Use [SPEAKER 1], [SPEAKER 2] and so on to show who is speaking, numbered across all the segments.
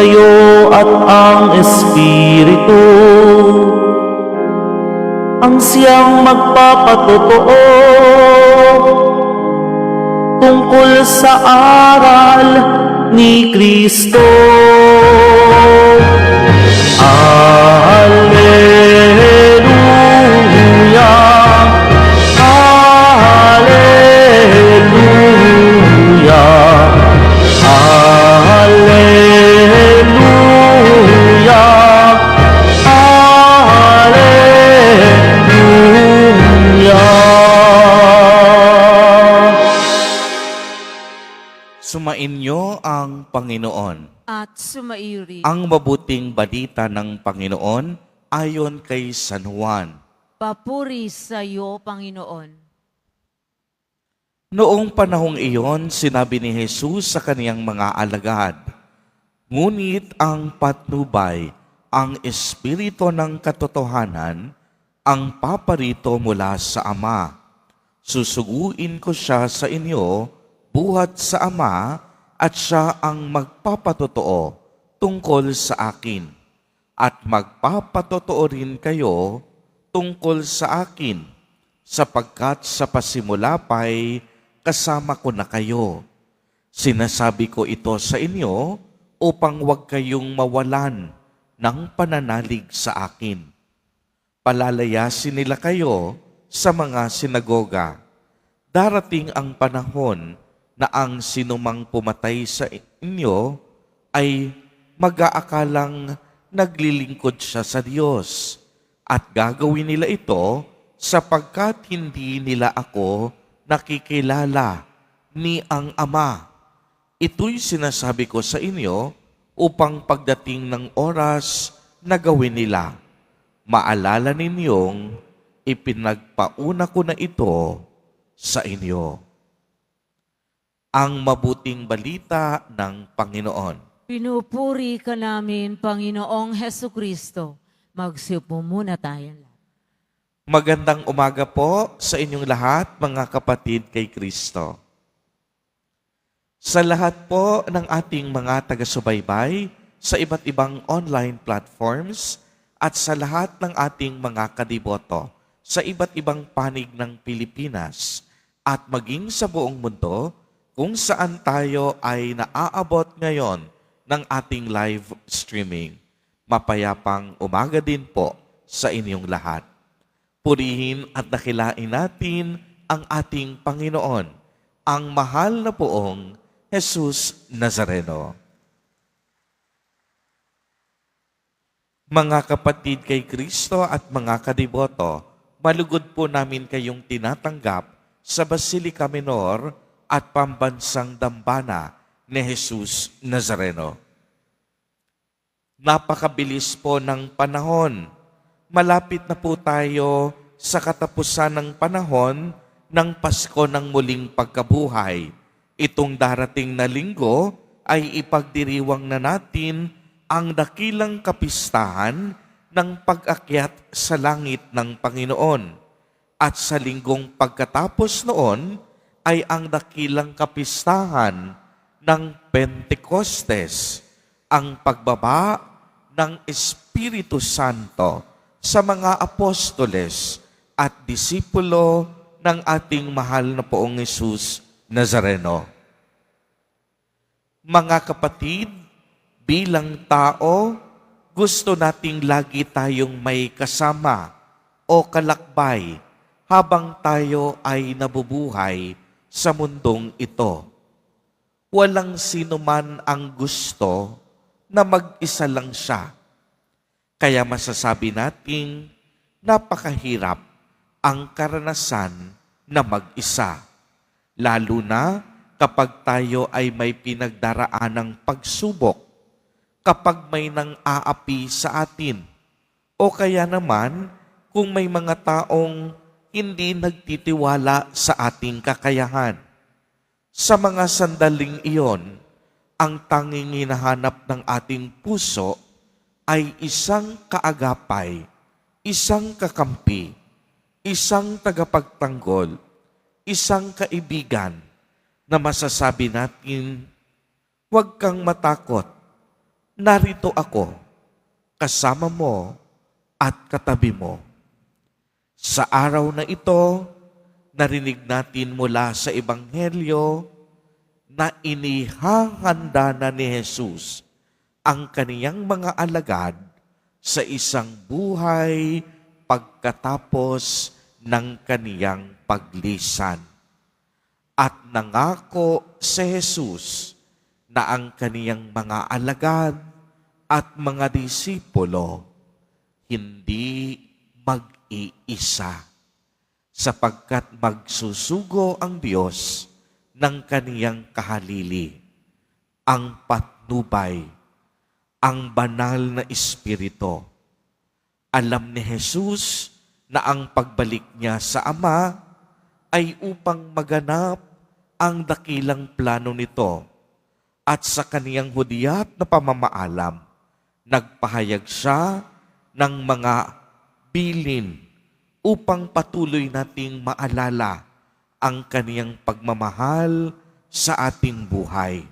[SPEAKER 1] kayo at ang Espiritu ang siyang magpapatotoo tungkol sa aral ni Kristo. Alleluia, Alleluia, Alleluia, Alleluia.
[SPEAKER 2] Sumainyo ang Panginoon.
[SPEAKER 3] At sumairi.
[SPEAKER 2] Ang mabuting balita ng Panginoon ayon kay San Juan.
[SPEAKER 3] Papuri sa iyo, Panginoon.
[SPEAKER 2] Noong panahong iyon, sinabi ni Jesus sa kaniyang mga alagad, "Ngunit ang patnubay, ang Espiritu ng katotohanan, ang paparito mula sa Ama. Susuguin ko siya sa inyo, buhat sa Ama, at siya ang magpapatotoo tungkol sa akin. At magpapatotoo rin kayo tungkol sa akin, sapagkat sa pasimula pa'y kasama ko na kayo. Sinasabi ko ito sa inyo upang huwag kayong mawalan ng pananalig sa akin. Palalayasin nila kayo sa mga sinagoga. Darating ang panahon na ang sinumang pumatay sa inyo ay mag-aakalang naglilingkod siya sa Diyos. At gagawin nila ito sapagkat hindi nila ako nakikilala ni ang Ama. Ito'y sinasabi ko sa inyo upang pagdating ng oras na gawin nila. Maalala ninyong ipinagpauna ko na ito sa inyo." Ang mabuting balita ng Panginoon.
[SPEAKER 3] Pinupuri ka namin, Panginoong Hesukristo. Magsiupo muna tayo.
[SPEAKER 2] Magandang umaga po sa inyong lahat, mga kapatid kay Kristo. Sa lahat po ng ating mga taga-subaybay sa iba't ibang online platforms at sa lahat ng ating mga kadiboto sa iba't ibang panig ng Pilipinas at maging sa buong mundo, kung saan tayo ay naaabot ngayon ng ating live streaming. Mapayapang umaga din po sa inyong lahat. Purihin at dakilain natin ang ating Panginoon, ang mahal na poong Jesus Nazareno. Mga kapatid kay Kristo at mga kadiboto, malugod po namin kayong tinatanggap sa Basilica Minor at Pambansang Dambana ni Jesus Nazareno. Napakabilis po ng panahon. Malapit na po tayo sa katapusan ng panahon ng Pasko ng muling pagkabuhay. Itong darating na linggo ay ipagdiriwang na natin ang dakilang kapistahan ng pag-akyat sa langit ng Panginoon. At sa linggong pagkatapos noon, ay ang dakilang kapistahan ng Pentecostes, ang pagbaba ng Espiritu Santo sa mga apostoles at disipulo ng ating mahal na poong Jesus Nazareno. Mga kapatid, bilang tao, gusto nating lagi tayong may kasama o kalakbay habang tayo ay nabubuhay sa mundong ito. Walang sino man ang gusto na mag-isa lang siya. Kaya masasabi nating napakahirap ang karanasan na mag-isa. Lalo na kapag tayo ay may pinagdaraan ng pagsubok, kapag may nang aapi sa atin, o kaya naman kung may mga taong hindi nagtitiwala sa ating kakayahan. Sa mga sandaling iyon, ang tanging hinahanap ng ating puso ay isang kaagapay, isang kakampi, isang tagapagtanggol, isang kaibigan na masasabi natin, huwag kang matakot, narito ako, kasama mo at katabi mo. Sa araw na ito, narinig natin mula sa Ebanghelyo na inihahanda na ni Jesus ang kaniyang mga alagad sa isang buhay pagkatapos ng kaniyang paglisan. At nangako si Jesus na ang kaniyang mga alagad at mga disipulo hindi mag-iisa, sapagkat magsusugo ang Diyos ng kaniyang kahalili, ang patnubay, ang banal na Espiritu. Alam ni Jesus na ang pagbalik niya sa Ama ay upang maganap ang dakilang plano nito, at sa kaniyang hudiyat na pamamaalam, nagpahayag siya ng mga bilin upang patuloy nating maalala ang kaniyang pagmamahal sa ating buhay.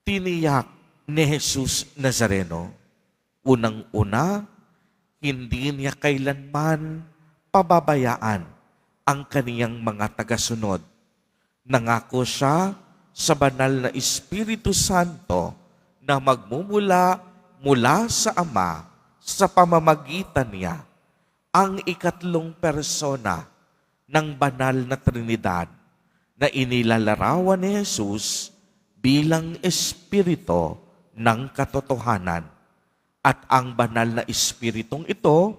[SPEAKER 2] Tiniyak ni Jesus Nazareno, unang-una, hindi niya kailanman pababayaan ang kaniyang mga tagasunod. Nangako siya sa banal na Espiritu Santo na magmumula mula sa Ama sa pamamagitan niya, ang ikatlong persona ng banal na Trinidad na inilalarawan ni Jesus bilang Espiritu ng katotohanan. At ang banal na Espiritong ito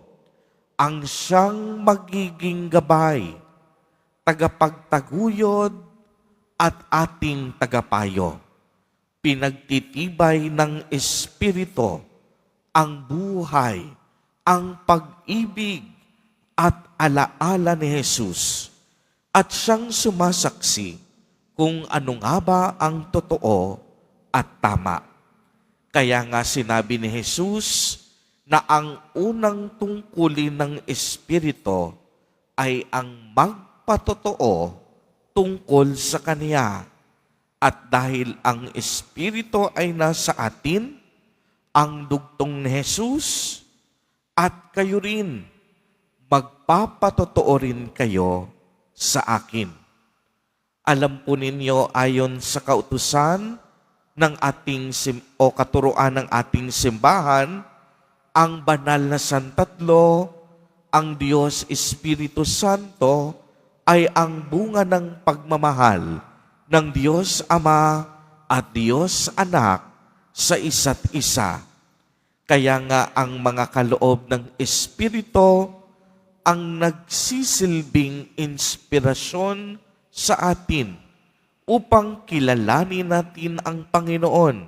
[SPEAKER 2] ang siyang magiging gabay, tagapagtaguyod at ating tagapayo. Pinagtitibay ng Espiritu ang buhay, ang pag-ibig at alaala ni Jesus, at siyang sumasaksi kung ano nga ba ang totoo at tama. Kaya nga sinabi ni Jesus na ang unang tungkulin ng Espiritu ay ang magpatotoo tungkol sa Kaniya. At dahil ang Espiritu ay nasa atin, ang dugtong ni Jesus, at kayo rin, magpapatotoo rin kayo sa akin. Alam po ninyo, ayon sa kautusan ng katuruan ng ating simbahan, ang banal na Santatlo, ang Diyos Espiritu Santo, ay ang bunga ng pagmamahal ng Diyos Ama at Diyos Anak sa isa't isa. Kaya nga ang mga kaloob ng Espiritu ang nagsisilbing inspirasyon sa atin upang kilalanin natin ang Panginoon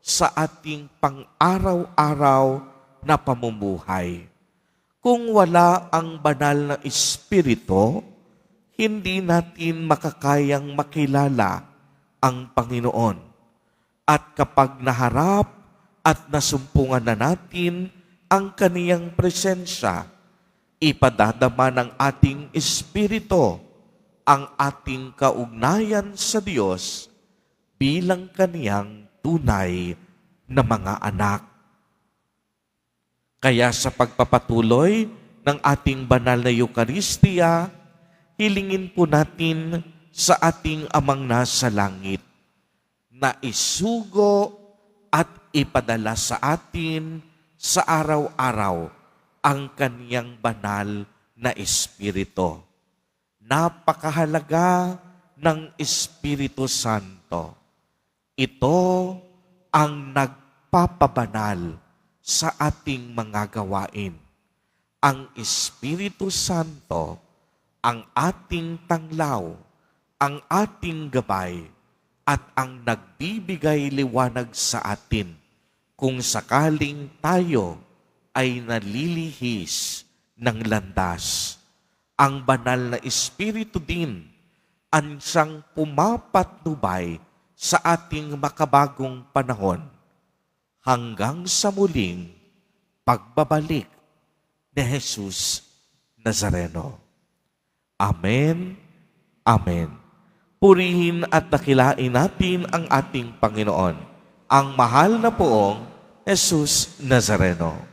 [SPEAKER 2] sa ating pang-araw-araw na pamumuhay. Kung wala ang banal na Espiritu, hindi natin makakayang makilala ang Panginoon. At kapag naharap at nasumpungan na natin ang kaniyang presensya, ipadadama ng ating Espiritu ang ating kaugnayan sa Diyos bilang kaniyang tunay na mga anak. Kaya sa pagpapatuloy ng ating banal na Eucharistia, hilingin po natin sa ating Amang nasa langit na isugo at ipadala sa atin sa araw-araw ang kaniyang banal na Espiritu. Napakahalaga ng Espiritu Santo. Ito ang nagpapabanal sa ating mga gawain. Ang Espiritu Santo ang ating tanglaw, ang ating gabay, at ang nagbibigay liwanag sa atin kung sakaling tayo ay nalilihis ng landas. Ang banal na Espiritu din ang siyang pumapatnubay sa ating makabagong panahon hanggang sa muling pagbabalik ni Jesus Nazareno. Amen. Amen. Purihin at dakilain natin ang ating Panginoon, ang mahal na poong Jesus Nazareno.